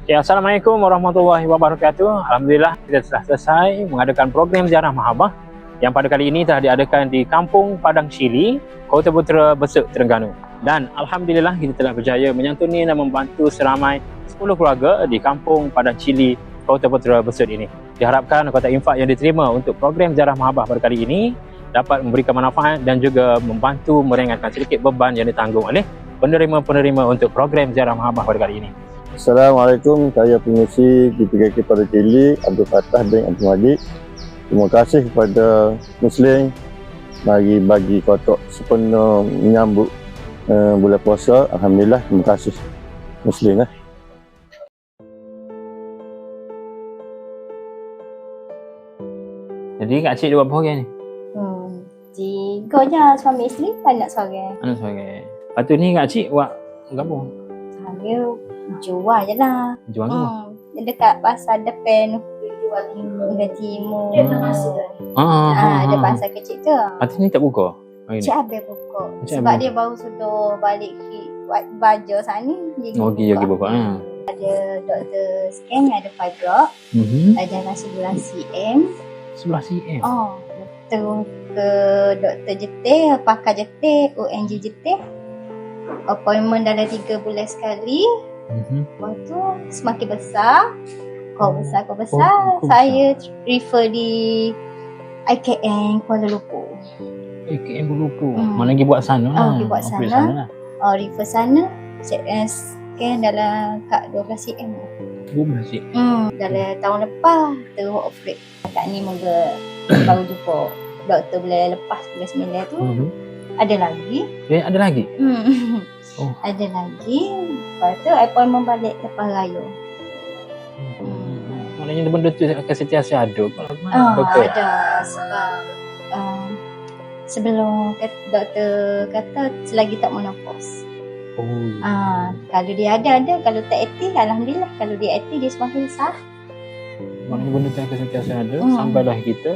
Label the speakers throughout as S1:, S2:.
S1: Okay, Assalamualaikum warahmatullahi wabarakatuh. Alhamdulillah kita telah selesai mengadakan program ziarah Mahabbah yang pada kali ini telah diadakan di Kampung Padang Cili, Kota Putera, Besut, Terengganu. Dan Alhamdulillah kita telah berjaya menyantuni dan membantu seramai 10 keluarga di Kampung Padang Cili, Kota Putera, Besut ini. Diharapkan kotak infak yang diterima untuk program ziarah Mahabbah pada kali ini dapat memberikan manfaat dan juga membantu meringankan sedikit beban yang ditanggung oleh penerima-penerima untuk program ziarah Mahabbah pada kali ini.
S2: Assalamualaikum, saya pengurusi GPKK Padang Cili, Abdul Fattah bin Abdul Majid. Terima kasih kepada Muslim bagi bagi kotak sepenuh menyambut bulan puasa. Alhamdulillah, terima kasih Muslim.
S1: Jadi Kak Cik dia buat apa hari ni?
S3: Tiga je suami isteri, anak seorang.
S1: Anak seorang. Lepas tu ni Kak Cik buat apa?
S3: Saya jual je lah.
S1: Jual apa?
S3: Dekat pasar depan Hingga Timur. Ada pasar kecil tu.
S1: Lepas tu ni tak buka?
S3: Cik Abel buka. Sebab dia baru sudah balik buat baju sana.
S1: Dia pergi buka.
S3: Ada doktor scan, ada fibroid. Jalan sebelah CM.
S1: Sebelah CM?
S3: Terus ke doktor jetih, pakar jetih, UNG jetih. Appointment dalam 3 bulan sekali. Lepas tu semakin besar, kau besar. Saya refer di IKN Kuala Lumpur.
S1: IKN Kuala Lumpur. Mana pergi buat sana lah.
S3: Pergi buat sana. Refer sana. Scan dalam kat 12 cm.
S1: 12 cm?
S3: Dalam tahun lepas terus operate. Kat ni moga baru jumpa doktor bulan lepas, bulan 9 tu. Ada lagi.
S1: Ada lagi?
S3: Ada lagi. Lepas tu appointment balik lepas raya.
S1: Maknanya benda tu akan sentiasa ada.
S3: Ada. Sebab sebelum doktor kata selagi tak menopause. Kalau dia ada. Kalau tak aktif, Alhamdulillah. Kalau dia aktif, dia semakin besar.
S1: Maknanya benda tu akan sentiasa ada sampailah kita.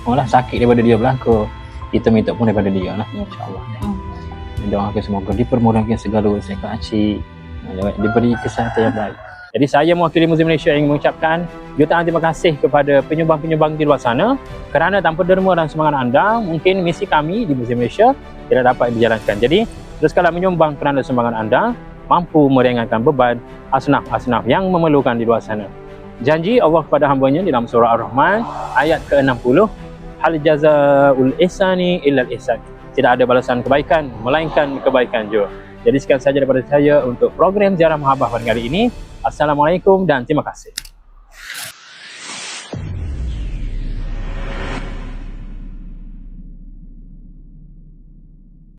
S1: Malah sakit daripada dia belaka. Kita minta pun daripada dia lah. InsyaAllah. Doakan semoga dipermudahkan segala urusan Kak Cik, diberi kesihatan yang baik. Jadi saya mewakili Museum Malaysia ingin mengucapkan jutaan terima kasih kepada penyumbang-penyumbang di luar sana kerana tanpa derma dan semangat anda, mungkin misi kami di Museum Malaysia tidak dapat dijalankan. Jadi teruskanlah menyumbang kerana sumbangan anda mampu meringankan beban asnaf-asnaf yang memerlukan di luar sana. Janji Allah kepada hambanya di dalam surah Ar-Rahman ayat ke-60, hal jazaa'ul ihsani illal ihsan. Tidak ada balasan kebaikan melainkan kebaikan juga. Jadi sekian saja daripada saya untuk program ziarah Mahabbah pada kali ini. Assalamualaikum dan terima kasih.